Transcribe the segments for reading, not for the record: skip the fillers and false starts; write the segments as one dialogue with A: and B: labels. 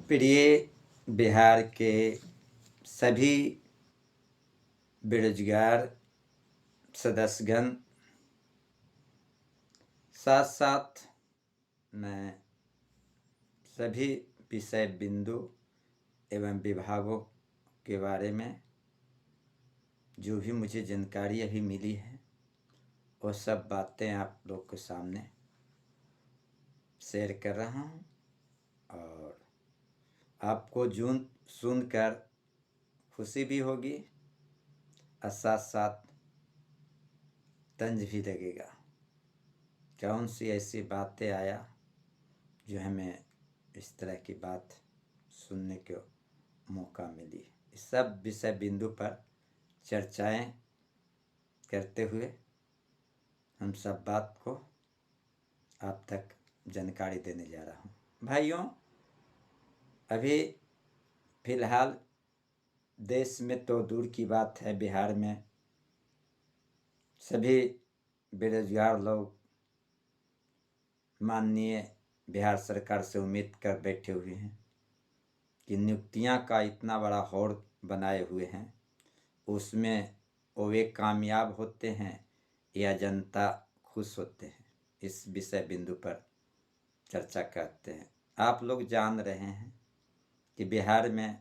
A: प्रिय बिहार के सभी बेरोजगार सदस्यगण, साथ साथ मैं सभी विषय बिंदु एवं विभागों के बारे में जो भी मुझे जानकारी अभी मिली है वो सब बातें आप लोग के सामने शेयर कर रहा हूँ और आपको सुनकर खुशी भी होगी और साथ साथ तंज भी लगेगा। कौन सी ऐसी बातें आया जो हमें इस तरह की बात सुनने को मौका मिली। इस सब विषय बिंदु पर चर्चाएं करते हुए हम सब बात को आप तक जानकारी देने जा रहा हूँ। भाइयों, अभी फिलहाल देश में तो दूर की बात है, बिहार में सभी बेरोजगार लोग माननीय बिहार सरकार से उम्मीद कर बैठे हुए हैं कि नियुक्तियां का इतना बड़ा होड़ बनाए हुए हैं, उसमें वे कामयाब होते हैं या जनता खुश होते हैं। इस विषय बिंदु पर चर्चा करते हैं। आप लोग जान रहे हैं कि बिहार में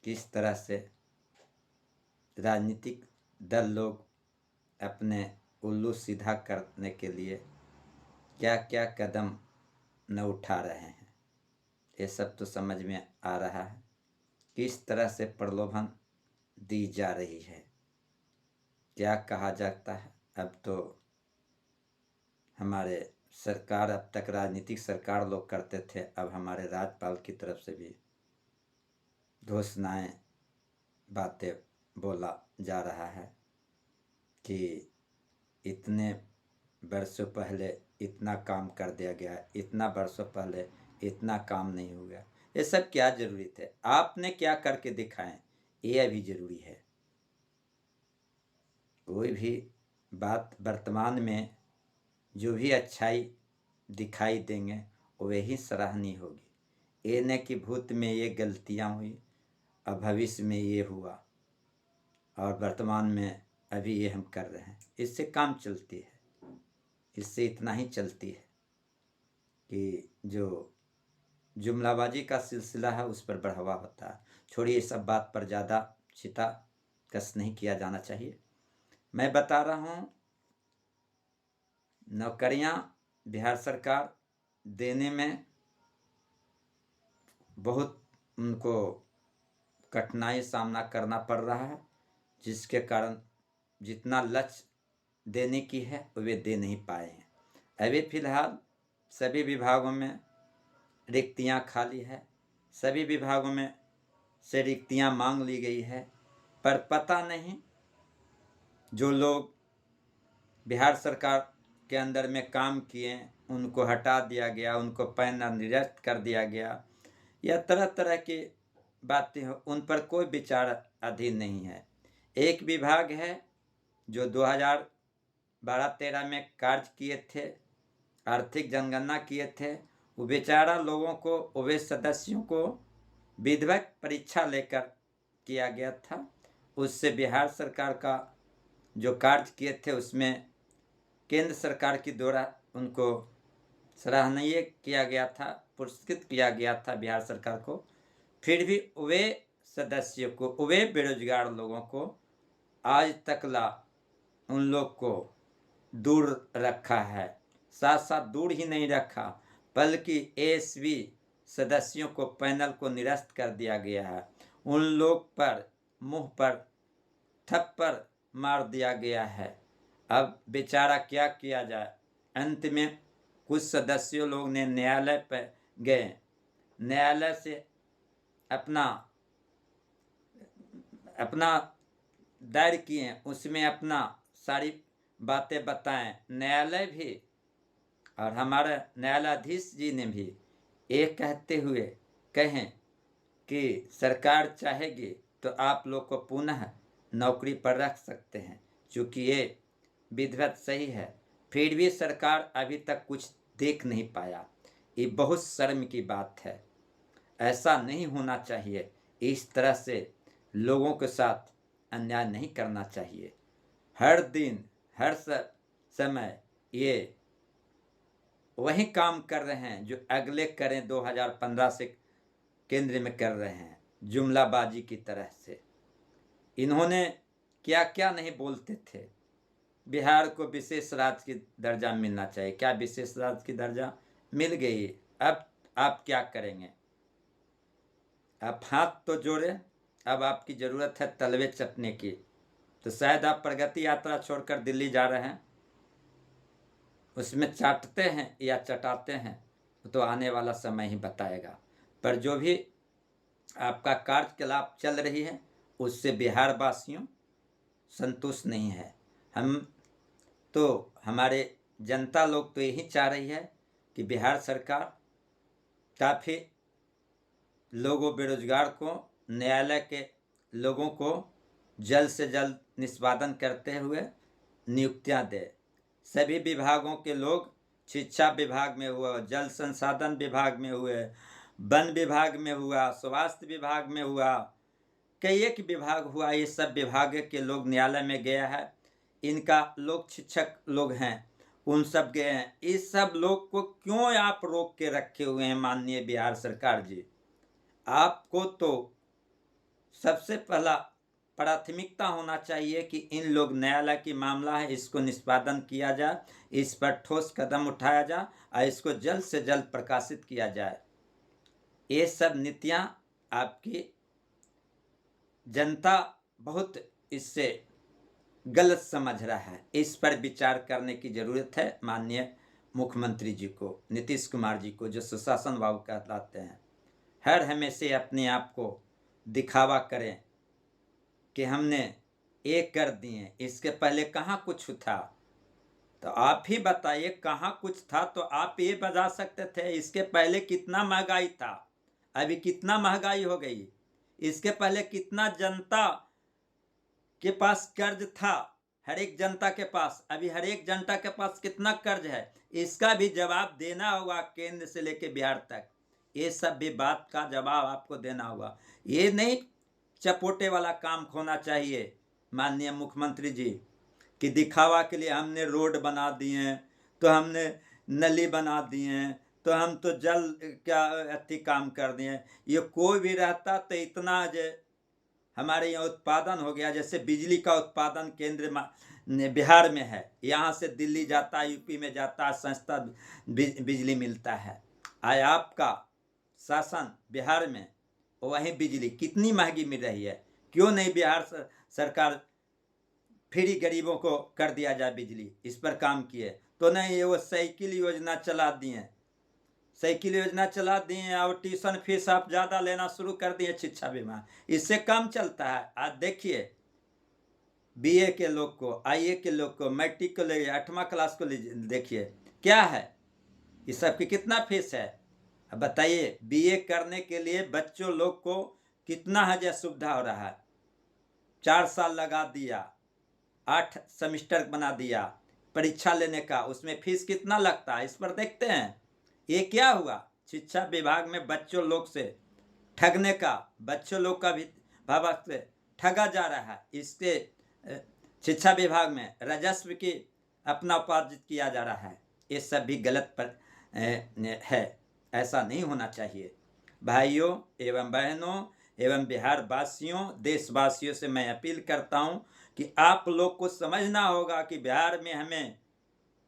A: किस तरह से राजनीतिक दल लोग अपने उल्लू सीधा करने के लिए क्या क्या कदम न उठा रहे हैं। ये सब तो समझ में आ रहा है किस तरह से प्रलोभन दी जा रही है। क्या कहा जाता है, अब तो हमारे सरकार, अब तक राजनीतिक सरकार लोग करते थे, अब हमारे राज्यपाल की तरफ से भी घोषणाएं बातें बोला जा रहा है कि इतने वर्षों पहले इतना काम कर दिया गया, इतना वर्षों पहले इतना काम नहीं हुआ। ये सब क्या जरूरी थे? आपने क्या करके दिखाएं, ये अभी जरूरी है। कोई भी बात वर्तमान में जो भी अच्छाई दिखाई देंगे वही सराहनीय होगी। ये न कि भूत में ये गलतियां हुई और भविष्य में ये हुआ और वर्तमान में अभी ये हम कर रहे हैं। इससे काम चलती है, इससे इतना ही चलती है कि जो जुमलाबाजी का सिलसिला है उस पर बढ़ावा होता है। छोड़िए, सब बात पर ज़्यादा चिता कस नहीं किया जाना चाहिए। मैं बता रहा हूँ, नौकरियां बिहार सरकार देने में बहुत उनको कठिनाई सामना करना पड़ रहा है, जिसके कारण जितना लक्ष्य देने की है वे दे नहीं पाए हैं। अभी फिलहाल सभी विभागों में रिक्तियां खाली है, सभी विभागों में से रिक्तियां मांग ली गई है, पर पता नहीं जो लोग बिहार सरकार के अंदर में काम किए उनको हटा दिया गया, उनको पैनल निरस्त कर दिया गया, या तरह तरह की बातें हो, उन पर कोई विचार अधीन नहीं है। एक विभाग है जो 2012-13 में कार्य किए थे, आर्थिक जनगणना किए थे, वो बेचारा लोगों को, वे सदस्यों को विधिवत परीक्षा लेकर किया गया था। उससे बिहार सरकार का जो कार्य किए थे उसमें केंद्र सरकार के द्वारा उनको सराहनीय किया गया था, पुरस्कृत किया गया था बिहार सरकार को। फिर भी वे सदस्यों को, वे बेरोजगार लोगों को आज तक उन लोग को दूर रखा है। साथ साथ दूर ही नहीं रखा बल्कि एएसवी सदस्यों को, पैनल को निरस्त कर दिया गया है। उन लोग पर मुंह पर थप्पड़ मार दिया गया है। अब बेचारा क्या किया जाए। अंत में कुछ सदस्यों लोग ने न्यायालय पर गए, न्यायालय से अपना दायर किए, उसमें अपना सारी बातें बताएं। न्यायालय भी और हमारे न्यायाधीश जी ने भी एक कहते हुए कहें कि सरकार चाहेगी तो आप लोग को पुनः नौकरी पर रख सकते हैं, चूँकि ये विधिवत सही है। फिर भी सरकार अभी तक कुछ देख नहीं पाया। ये बहुत शर्म की बात है। ऐसा नहीं होना चाहिए। इस तरह से लोगों के साथ अन्याय नहीं करना चाहिए। हर दिन हर समय ये वही काम कर रहे हैं जो अगले करें 2015 से केंद्र में कर रहे हैं, जुमलाबाजी की तरह से। इन्होंने क्या क्या नहीं बोलते थे। बिहार को विशेष राज्य की दर्जा मिलना चाहिए। क्या विशेष राज्य की दर्जा मिल गई? अब आप क्या करेंगे? आप हाथ तो जोड़े, अब आपकी ज़रूरत है तलवे चटने की। तो शायद आप प्रगति यात्रा छोड़कर दिल्ली जा रहे हैं, उसमें चाटते हैं या चटाते हैं तो आने वाला समय ही बताएगा। पर जो भी आपका कार्यकलाप चल रही है उससे बिहार वासियों संतुष्ट नहीं है। हम तो हमारे जनता लोग तो यही चाह रही है कि बिहार सरकार काफ़ी लोगों बेरोजगार को, न्यायालय के लोगों को जल्द से जल्द निष्पादन करते हुए नियुक्तियां दे। सभी विभागों के लोग, शिक्षा विभाग में हुआ, जल संसाधन विभाग में हुए, वन विभाग में हुआ, स्वास्थ्य विभाग में हुआ, कई एक विभाग हुआ, ये सब विभाग के लोग न्यायालय में गया है। इनका लोग शिक्षक लोग हैं, उन सब गए हैं। इस सब लोग को क्यों आप रोक के रखे हुए हैं माननीय बिहार सरकार जी? आपको तो सबसे पहला प्राथमिकता होना चाहिए कि इन लोग, न्यायालय की मामला है, इसको निष्पादन किया जाए, इस पर ठोस कदम उठाया जाए और इसको जल्द से जल्द प्रकाशित किया जाए। ये सब नीतियां आपकी जनता बहुत इससे गलत समझ रहा है। इस पर विचार करने की ज़रूरत है माननीय मुख्यमंत्री जी को, नीतीश कुमार जी को, जो सुशासन बाबू कहलाते हैं। हर हमेशा अपने आप को दिखावा करें कि हमने एक कर दिए, इसके पहले कहाँ कुछ था। तो आप ही बताइए कहाँ कुछ था, तो आप ये बता सकते थे इसके पहले कितना महंगाई था, अभी कितना महंगाई हो गई, इसके पहले कितना जनता के पास कर्ज था, हर एक जनता के पास, अभी हर एक जनता के पास कितना कर्ज है, इसका भी जवाब देना होगा केंद्र से लेके बिहार तक। ये सब भी बात का जवाब आपको देना होगा। ये नहीं चपोटे वाला काम होना चाहिए माननीय मुख्यमंत्री जी कि दिखावा के लिए हमने रोड बना दिए, तो हमने नली बना दिए, तो हम तो जल क्या अति काम कर दिए। ये कोई भी रहता तो इतना जो हमारे यहाँ उत्पादन हो गया, जैसे बिजली का उत्पादन केंद्र बिहार में है, यहाँ से दिल्ली जाता है, यूपी में जाता है, सस्ता बिजली मिलता है। आय आपका शासन बिहार में, वहीं बिजली कितनी महंगी मिल रही है। क्यों नहीं बिहार सरकार फ्री गरीबों को कर दिया जाए बिजली, इस पर काम किए तो नहीं। ये वो साइकिल योजना चला दिए, साइकिल योजना चला दिए और ट्यूशन फीस आप ज़्यादा लेना शुरू कर दिए शिक्षा बीमा, इससे काम चलता है। आज देखिए बीए के लोग को, आईए के लोग को, मैट्रिक को ले, 8वां क्लास को देखिए क्या है, इस सब की कितना फीस है। अब बताइए बीए करने के लिए बच्चों लोग को कितना हजार सुविधा हो रहा है। 4 साल लगा दिया, 8 सेमेस्टर बना दिया, परीक्षा लेने का उसमें फीस कितना लगता है, इस पर देखते हैं। ये क्या हुआ, शिक्षा विभाग में बच्चों लोग से ठगने का, बच्चों लोग का भी भाव से ठगा जा रहा है। इसके शिक्षा विभाग में राजस्व की अपना उपार्जित किया जा रहा है। ये सब भी गलत पर है, ऐसा नहीं होना चाहिए। भाइयों एवं बहनों एवं बिहार वासियों, देशवासियों से मैं अपील करता हूं कि आप लोग को समझना होगा कि बिहार में हमें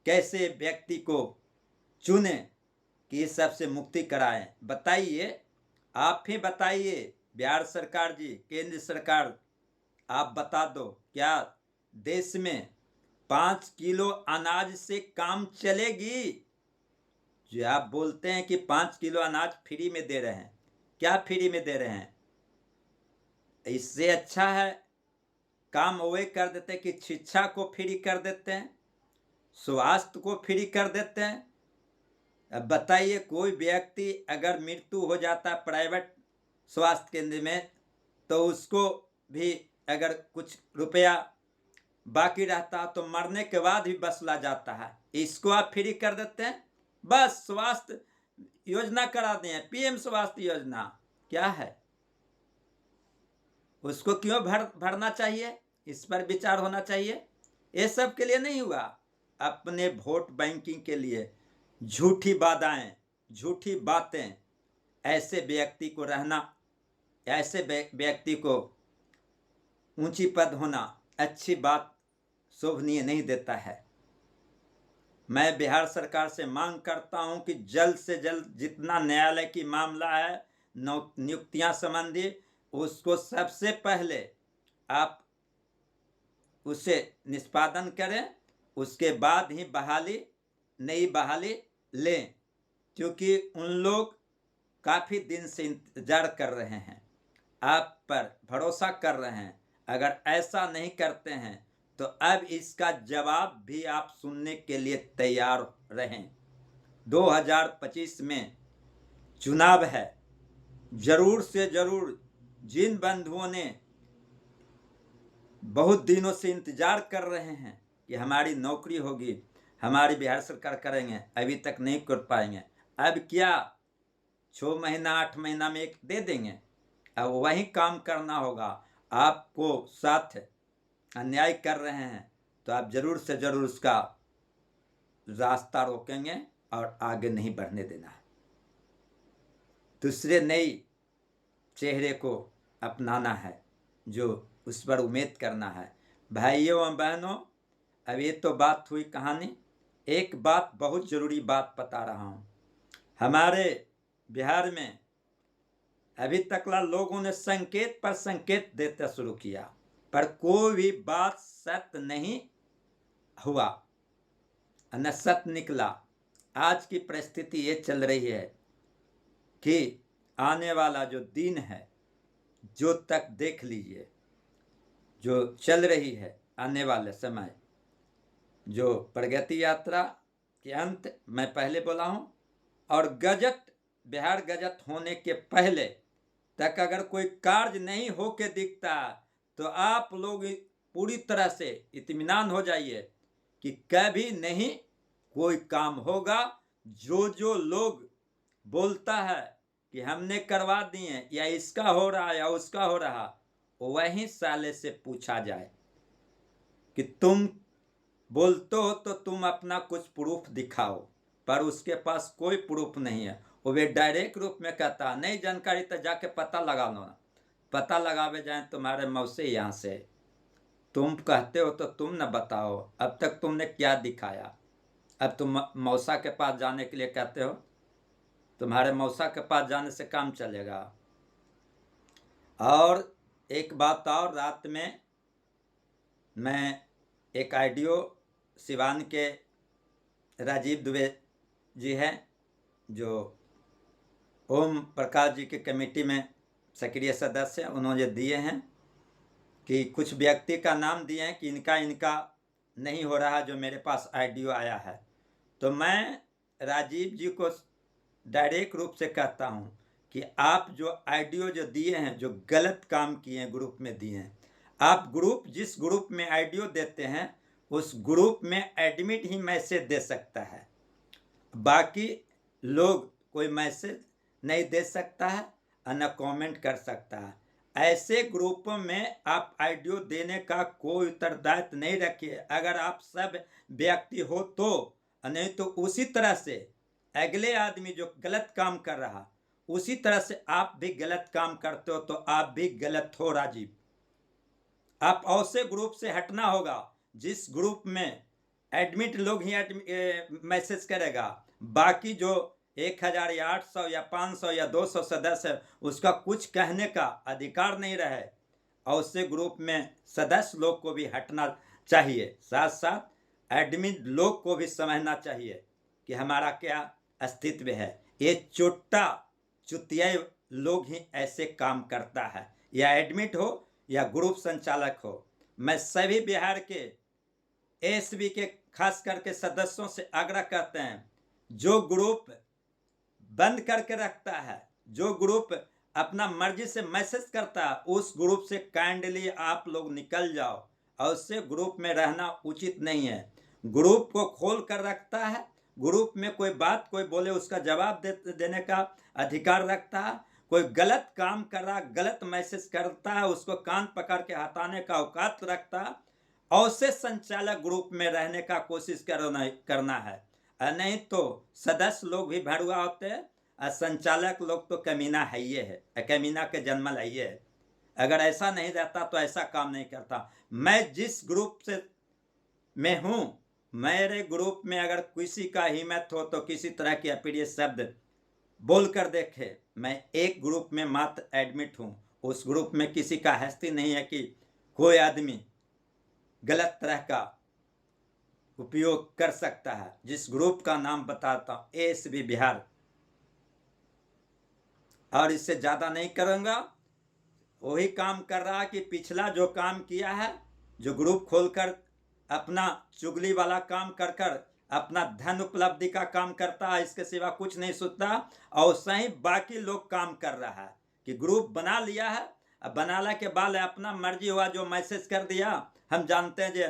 A: कैसे व्यक्ति को चुने कि इस सब से मुक्ति कराएं। बताइए, आप ही बताइए बिहार सरकार जी, केंद्र सरकार, आप बता दो क्या देश में 5 किलो अनाज से काम चलेगी? जो आप बोलते हैं कि 5 किलो अनाज फ्री में दे रहे हैं, क्या फ्री में दे रहे हैं? इससे अच्छा है काम वही कर देते कि शिक्षा को फ्री कर देते हैं, स्वास्थ्य को फ्री कर देते हैं। अब बताइए कोई व्यक्ति अगर मृत्यु हो जाता है प्राइवेट स्वास्थ्य केंद्र में, तो उसको भी अगर कुछ रुपया बाकी रहता तो मरने के बाद भी वसूला जाता है, इसको आप फ्री कर देते हैं। बस स्वास्थ्य योजना करा दें, पीएम स्वास्थ्य योजना, क्या है, उसको क्यों भरना चाहिए, इस पर विचार होना चाहिए। ये सब के लिए नहीं हुआ, अपने वोट बैंकिंग के लिए झूठी वादाएं, झूठी बातें, ऐसे व्यक्ति को रहना, ऐसे व्यक्ति को ऊंची पद होना अच्छी बात, शोभनीय नहीं देता है। मैं बिहार सरकार से मांग करता हूं कि जल्द से जल्द जितना न्यायालय की मामला है नियुक्तियां संबंधी, उसको सबसे पहले आप उसे निष्पादन करें, उसके बाद ही नई बहाली लें, क्योंकि उन लोग काफ़ी दिन से इंतजार कर रहे हैं, आप पर भरोसा कर रहे हैं। अगर ऐसा नहीं करते हैं तो अब इसका जवाब भी आप सुनने के लिए तैयार रहें। 2025 में चुनाव है, जरूर से जरूर जिन बंधुओं ने बहुत दिनों से इंतजार कर रहे हैं कि हमारी नौकरी होगी, हमारी बिहार सरकार करेंगे, अभी तक नहीं कर पाएंगे, अब क्या 6 महीना 8 महीना में एक दे देंगे, अब वही काम करना होगा। आपको साथ अन्याय कर रहे हैं तो आप जरूर से जरूर उसका रास्ता रोकेंगे और आगे नहीं बढ़ने देना है। दूसरे नए चेहरे को अपनाना है, जो उस पर उम्मीद करना है। भाइयों और बहनों, अब ये तो बात हुई कहानी, एक बात बहुत ज़रूरी बात बता रहा हूँ। हमारे बिहार में अभी तकला लोगों ने संकेत पर संकेत देना शुरू किया, पर कोई भी बात सत्य नहीं हुआ, न सत्य निकला। आज की परिस्थिति ये चल रही है कि आने वाला जो दिन है, जो तक देख लीजिए, जो चल रही है आने वाले समय, जो प्रगति यात्रा के अंत मैं पहले बोला हूँ, और गजट बिहार गजट होने के पहले तक अगर कोई कार्य नहीं होके दिखता तो आप लोग पूरी तरह से इत्मीनान हो जाइए कि कभी नहीं कोई काम होगा। जो लोग बोलता है कि हमने करवा दिए या इसका हो रहा या उसका हो रहा, वहीं साले से पूछा जाए कि तुम बोलते हो तो तुम अपना कुछ प्रूफ दिखाओ, पर उसके पास कोई प्रूफ नहीं है। वो वे डायरेक्ट रूप में कहता नहीं जानकारी तो जाके पता लगा लो ना, पता लगावे जाए तुम्हारे मौसे यहाँ से, तुम कहते हो तो तुम न बताओ अब तक तुमने क्या दिखाया। अब तुम मौसा के पास जाने के लिए कहते हो, तुम्हारे मौसा के पास जाने से काम चलेगा। और एक बात और, रात में मैं एक ऑडियो सिवान के राजीव दुबे जी हैं, जो ओम प्रकाश जी की कमेटी में सक्रिय सदस्य हैं, उन्होंने दिए हैं कि कुछ व्यक्ति का नाम दिए हैं कि इनका नहीं हो रहा, जो मेरे पास ऑडियो आया है। तो मैं राजीव जी को डायरेक्ट रूप से कहता हूँ कि आप जो ऑडियो जो दिए हैं, जो गलत काम किए हैं, ग्रुप में दिए हैं, आप जिस ग्रुप में ऑडियो देते हैं उस ग्रुप में एडमिट ही मैसेज दे सकता है, बाकी लोग कोई मैसेज नहीं दे सकता है और न कमेंट कर सकता है। ऐसे ग्रुपों में आप ऑडियो देने का कोई उत्तरदायित्व नहीं रखिए। अगर आप सब व्यक्ति हो तो, नहीं तो उसी तरह से अगले आदमी जो गलत काम कर रहा, उसी तरह से आप भी गलत काम करते हो तो आप भी गलत हो। राजीव, आप ऐसे ग्रुप से हटना होगा जिस ग्रुप में एडमिट लोग ही मैसेज करेगा, बाकी जो 1000 या 800 या 500 या 200 सदस्य है उसका कुछ कहने का अधिकार नहीं रहे। और उससे ग्रुप में सदस्य लोग को भी हटना चाहिए, साथ साथ एडमिन लोग को भी समझना चाहिए कि हमारा क्या अस्तित्व है। ये चुतिया लोग ही ऐसे काम करता है, या एडमिट हो या ग्रुप संचालक हो। मैं सभी बिहार के एसबी के खास करके सदस्यों से आग्रह करते हैं, जो ग्रुप बंद करके रखता है, जो ग्रुप अपना मर्जी से मैसेज करता है, उस ग्रुप से काइंडली आप लोग निकल जाओ, और उससे ग्रुप में रहना उचित नहीं है। ग्रुप को खोल कर रखता है, ग्रुप में कोई बात कोई बोले उसका जवाब देने का अधिकार रखता है, कोई गलत काम कर रहा, गलत मैसेज करता है, उसको कान पकड़ के हटाने का औकात रखता, ऐसे संचालक ग्रुप में रहने का कोशिश करना है। नहीं तो सदस्य लोग भी भड़ुआ होते हैं और संचालक लोग तो कमीना है ही है, कमीना के जन्मल है ही है। अगर ऐसा नहीं रहता तो ऐसा काम नहीं करता। मैं जिस ग्रुप से मैं हूं, मेरे ग्रुप में अगर किसी का हिम्मत हो तो किसी तरह की अप्रिय शब्द बोलकर देखे। मैं एक ग्रुप में मात्र एडमिट हूं, उस ग्रुप में किसी का हस्ती नहीं है कि कोई आदमी गलत तरह का उपयोग कर सकता है। जिस ग्रुप का नाम बताता हूं, एएसबी बिहार, और इससे ज्यादा नहीं करूंगा। वही काम कर रहा कि पिछला जो काम किया है, जो ग्रुप खोलकर अपना चुगली वाला काम कर कर अपना धन उपलब्धि का काम करता है, इसके सिवा कुछ नहीं सोचता। और सही बाकी लोग काम कर रहा है कि ग्रुप बना लिया है, अब बनाने के बाद अपना मर्जी हुआ जो मैसेज कर दिया, हम जानते हैं जे,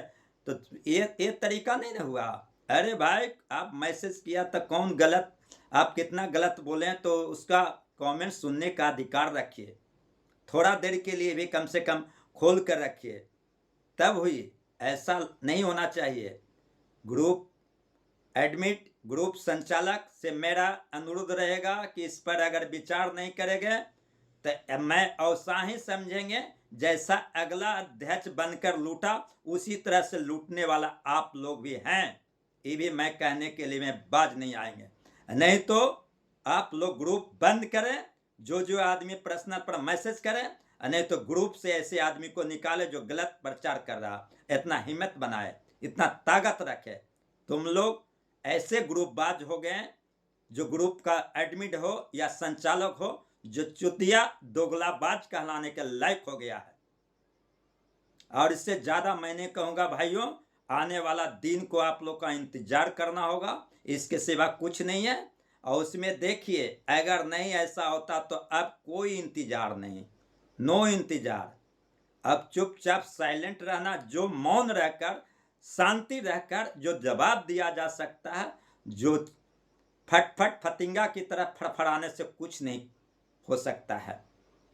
A: तो ये तरीका नहीं ना हुआ। अरे भाई, आप मैसेज किया तो कौन गलत, आप कितना गलत बोले तो उसका कमेंट सुनने का अधिकार रखिए। थोड़ा देर के लिए भी कम से कम खोल कर रखिए, तब हुई। ऐसा नहीं होना चाहिए। ग्रुप एडमिट, ग्रुप संचालक से मेरा अनुरोध रहेगा कि इस पर अगर विचार नहीं करेंगे तो मैं ऐसा ही समझेंगे जैसा अगला अध्यक्ष बनकर लूटा, उसी तरह से लूटने वाला आप लोग भी हैं। ये भी मैं कहने के लिए में बाज नहीं आएंगे। नहीं तो आप लोग ग्रुप बंद करें, जो आदमी पर्सनल पर मैसेज करे, नहीं तो ग्रुप से ऐसे आदमी को निकाले जो गलत प्रचार कर रहा। इतना हिम्मत बनाए, इतना ताकत रखे। तुम लोग ऐसे ग्रुपबाज हो गए जो ग्रुप का एडमिन हो या संचालक हो, जो चुतिया दोगलाबाज कहलाने के लायक हो गया है। और इससे ज्यादा मैंने कहूंगा भाइयों, आने वाला दिन को आप लोग का इंतजार करना होगा, इसके सिवा कुछ नहीं है। और उसमें देखिए, अगर नहीं ऐसा होता तो अब कोई इंतजार नहीं, नो इंतजार। अब चुपचाप साइलेंट रहना, जो मौन रहकर शांति रहकर जो जवाब दिया जा सकता है, जो फटफट फतिंगा की तरह फड़फड़ाने से कुछ नहीं हो सकता है।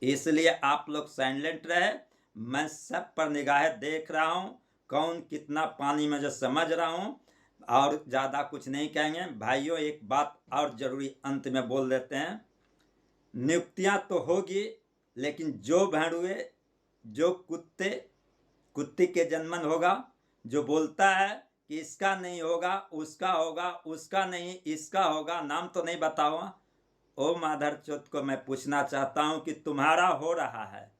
A: इसलिए आप लोग साइलेंट रहे। मैं सब पर निगाहें देख रहा हूं, कौन कितना पानी में जो समझ रहा हूं, और ज़्यादा कुछ नहीं कहेंगे भाइयों। एक बात और जरूरी अंत में बोल देते हैं। नियुक्तियां तो होगी, लेकिन जो भेड़ुए, जो कुत्ते के जन्मन होगा, जो बोलता है कि इसका नहीं होगा, उसका होगा, उसका नहीं इसका होगा, नाम तो नहीं बताऊंगा, ओ माधर चौथ को मैं पूछना चाहता हूं कि तुम्हारा हो रहा है।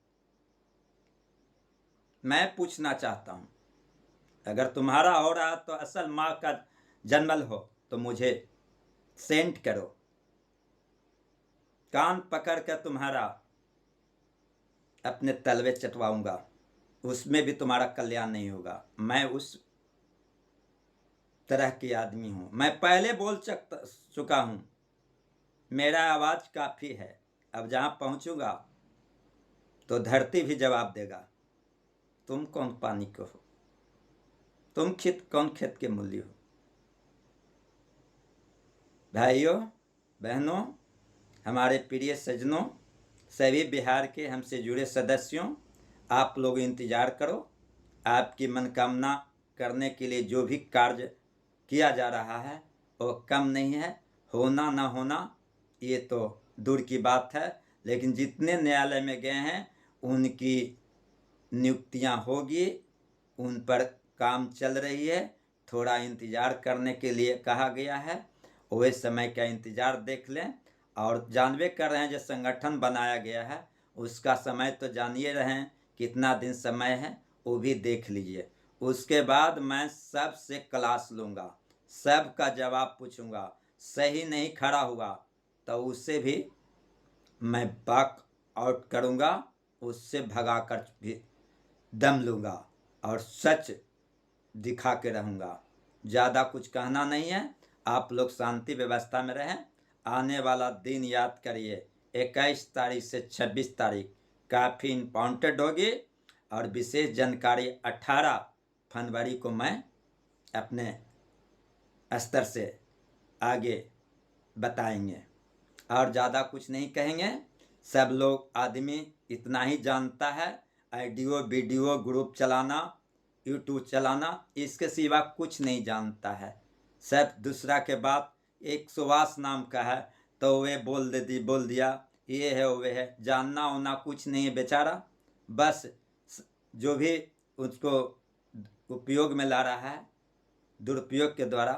A: मैं पूछना चाहता हूं, अगर तुम्हारा हो रहा तो असल माँ का जन्मल हो तो मुझे सेंड करो। कान पकड़ कर तुम्हारा अपने तलवे चटवाऊंगा, उसमें भी तुम्हारा कल्याण नहीं होगा। मैं उस तरह की आदमी हूं। मैं पहले बोल चुका हूं, मेरा आवाज काफी है। अब जहां पहुंचूंगा तो धरती भी जवाब देगा। तुम कौन पानी को हो, तुम कौन खेत के मूल्य हो। भाइयों बहनों, हमारे प्रिय सज्जनों, सभी बिहार के हमसे जुड़े सदस्यों, आप लोग इंतजार करो। आपकी मनकामना करने के लिए जो भी कार्य किया जा रहा है वो कम नहीं है। होना ना होना ये तो दूर की बात है, लेकिन जितने न्यायालय में गए हैं उनकी नियुक्तियां होगी, उन पर काम चल रही है। थोड़ा इंतजार करने के लिए कहा गया है, वही समय का इंतजार देख लें। और जानवे कर रहे हैं जो संगठन बनाया गया है उसका समय तो जानिए रहें कितना दिन समय है, वो भी देख लीजिए। उसके बाद मैं सबसे क्लास लूँगा, सबका जवाब पूछूंगा। सही नहीं खड़ा हुआ तो उससे भी मैं बैक आउट करूँगा, उससे भगा कर भी दम लूँगा और सच दिखा के रहूँगा। ज़्यादा कुछ कहना नहीं है। आप लोग शांति व्यवस्था में रहें। आने वाला दिन याद करिए, 21 तारीख से 26 तारीख काफ़ी इम्पॉर्टेंट होगी, और विशेष जानकारी 18 फरवरी को मैं अपने स्तर से आगे बताएंगे। और ज़्यादा कुछ नहीं कहेंगे। सब लोग आदमी इतना ही जानता है, ऑडियो वीडियो ग्रुप चलाना, यूट्यूब चलाना, इसके सिवा कुछ नहीं जानता है। सब दूसरा के बात, एक सुभाष नाम का है तो वे बोल दिया, ये है वो है, जानना होना कुछ नहीं है बेचारा। बस जो भी उसको उपयोग में ला रहा है, दुरुपयोग के द्वारा,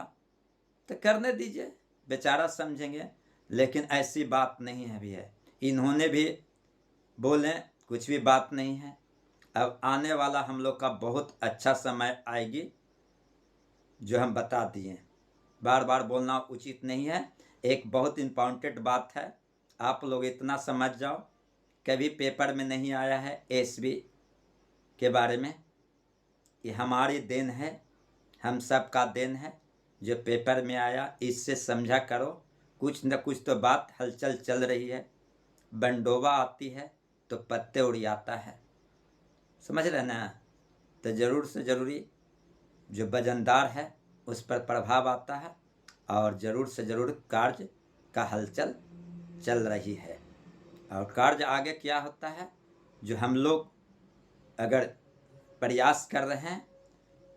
A: तो करने दीजिए, बेचारा समझेंगे। लेकिन ऐसी बात नहीं है भी है, इन्होंने भी बोले कुछ भी बात नहीं है। अब आने वाला हम लोग का बहुत अच्छा समय आएगी, जो हम बता दिए, बार बार बोलना उचित नहीं है। एक बहुत इम्पॉर्टेंट बात है, आप लोग इतना समझ जाओ, कभी पेपर में नहीं आया है एसबी के बारे में, ये हमारी देन है, हम सब का देन है जो पेपर में आया। इससे समझा करो, कुछ न कुछ तो बात हलचल चल रही है। बंडोबा आती है तो पत्ते उड़ियाता है, समझ रहे ना। तो ज़रूर से ज़रूरी जो वजनदार है उस पर प्रभाव आता है, और ज़रूर से ज़रूर कार्य का हलचल चल रही है। और कार्य आगे क्या होता है, जो हम लोग अगर प्रयास कर रहे हैं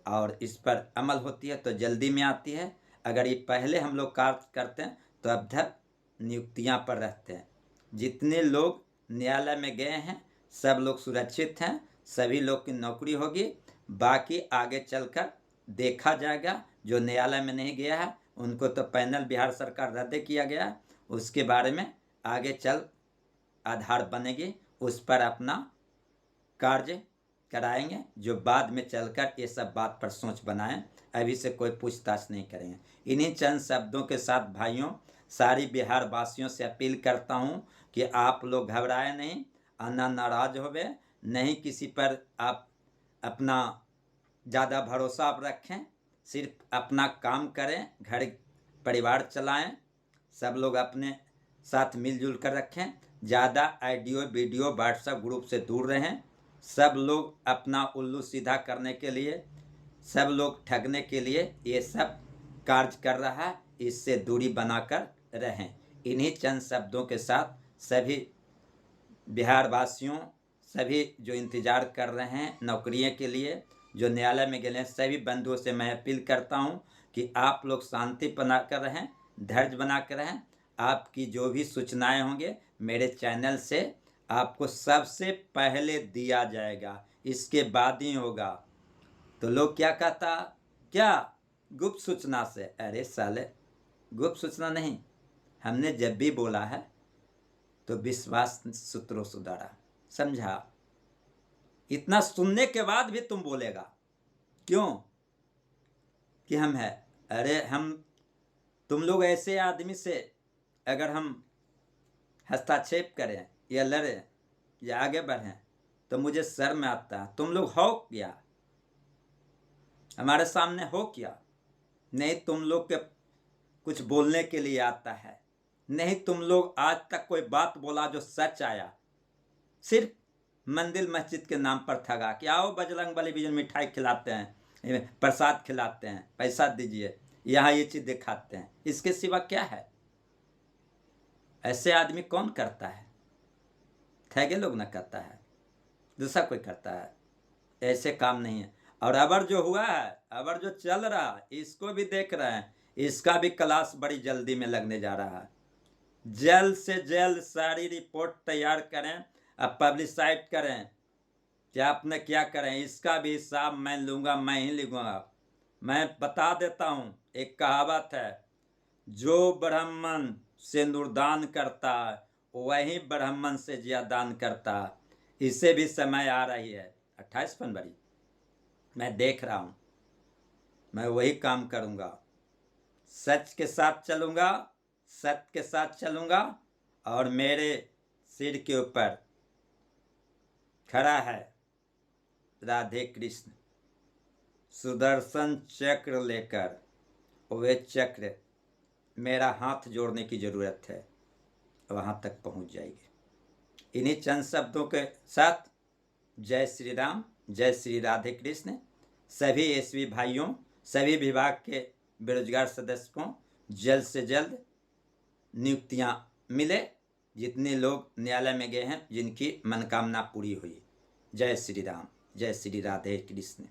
A: और इस पर अमल होती है तो जल्दी में आती है। अगर ये पहले हम लोग कार्य करते हैं तो अब तक नियुक्तियां पर रहते हैं। जितने लोग न्यायालय में गए हैं सब लोग सुरक्षित हैं, सभी लोग की नौकरी होगी। बाकी आगे चलकर देखा जाएगा, जो न्यायालय में नहीं गया है उनको तो पैनल बिहार सरकार रद्द किया गया है, उसके बारे में आगे चल आधार बनेगी, उस पर अपना कार्य कराएंगे, जो बाद में चलकर ये सब बात पर सोच बनाएं। अभी से कोई पूछताछ नहीं करेंगे। इन्हीं चंद शब्दों के साथ भाइयों, सारी बिहार वासियों से अपील करता हूँ कि आप लोग घबराए नहीं, ना नाराज होवे नहीं, किसी पर आप अपना ज़्यादा भरोसा आप रखें, सिर्फ अपना काम करें, घर परिवार चलाएं, सब लोग अपने साथ मिलजुल कर रखें। ज़्यादा ऑडियो वीडियो व्हाट्सएप ग्रुप से दूर रहें। सब लोग अपना उल्लू सीधा करने के लिए, सब लोग ठगने के लिए ये सब कार्य कर रहा है, इससे दूरी बनाकर रहें। इन्हीं चंद शब्दों के साथ सभी बिहार वासियों, सभी जो इंतज़ार कर रहे हैं नौकरियों के लिए, जो न्यायालय में गए हैं, सभी बंधुओं से मैं अपील करता हूं कि आप लोग शांति बनाकर रहें, धैर्य बनाकर रहें। आपकी जो भी सूचनाएं होंगे मेरे चैनल से आपको सबसे पहले दिया जाएगा, इसके बाद ही होगा। तो लोग क्या कहता, क्या गुप्त सूचना से? अरे साले, गुप्त सूचना नहीं, हमने जब भी बोला है तो विश्वास सूत्रों से द्वारा, समझा। इतना सुनने के बाद भी तुम बोलेगा क्यों कि हम है? अरे हम, तुम लोग ऐसे आदमी से अगर हम हस्तक्षेप करें या लड़ें या आगे बढ़ें तो मुझे शर्म आता है। तुम लोग हो क्या, हमारे सामने हो क्या? नहीं तुम लोग के कुछ बोलने के लिए आता है, नहीं तुम लोग आज तक कोई बात बोला जो सच आया। सिर्फ मंदिर मस्जिद के नाम पर ठगा कि आओ बजरंगबली बिजन मिठाई खिलाते हैं, प्रसाद खिलाते हैं, पैसा दीजिए, यहाँ ये चीज़ दिखाते हैं, इसके सिवा क्या है? ऐसे आदमी कौन करता है? ठगे लोग ना करता है, दूसरा कोई करता है। ऐसे काम नहीं है। और अबर जो हुआ है, अबर जो चल रहा है, इसको भी देख रहे हैं, इसका भी क्लास बड़ी जल्दी में लगने जा रहा है। जल्द से जल्द सारी रिपोर्ट तैयार करें, अब पब्लिसाइड करें कि आपने क्या करें, इसका भी हिसाब मैं लूँगा, मैं ही लिखूँगा। मैं बता देता हूँ, एक कहावत है, जो ब्राह्मण से नूरदान करता है वही ब्राह्मण से जियादान करता है। इसे भी समय आ रही है 28 फरवरी, मैं देख रहा हूँ, मैं वही काम करूँगा, सच के साथ चलूँगा, सत्य के साथ चलूँगा। और मेरे सिर के ऊपर खड़ा है राधे कृष्ण सुदर्शन चक्र लेकर, वे चक्र मेरा हाथ जोड़ने की ज़रूरत है, वहाँ तक पहुँच जाएगी। इन्हीं चंद शब्दों के साथ जय श्री राम, जय श्री राधे कृष्ण। सभी एसवी भाइयों, सभी विभाग के बेरोजगार सदस्य को जल्द से जल्द नियुक्तियाँ मिले, जितने लोग न्यायालय में गए हैं जिनकी मनोकामना पूरी हुई। जय श्री राम, जय श्री राधे कृष्ण।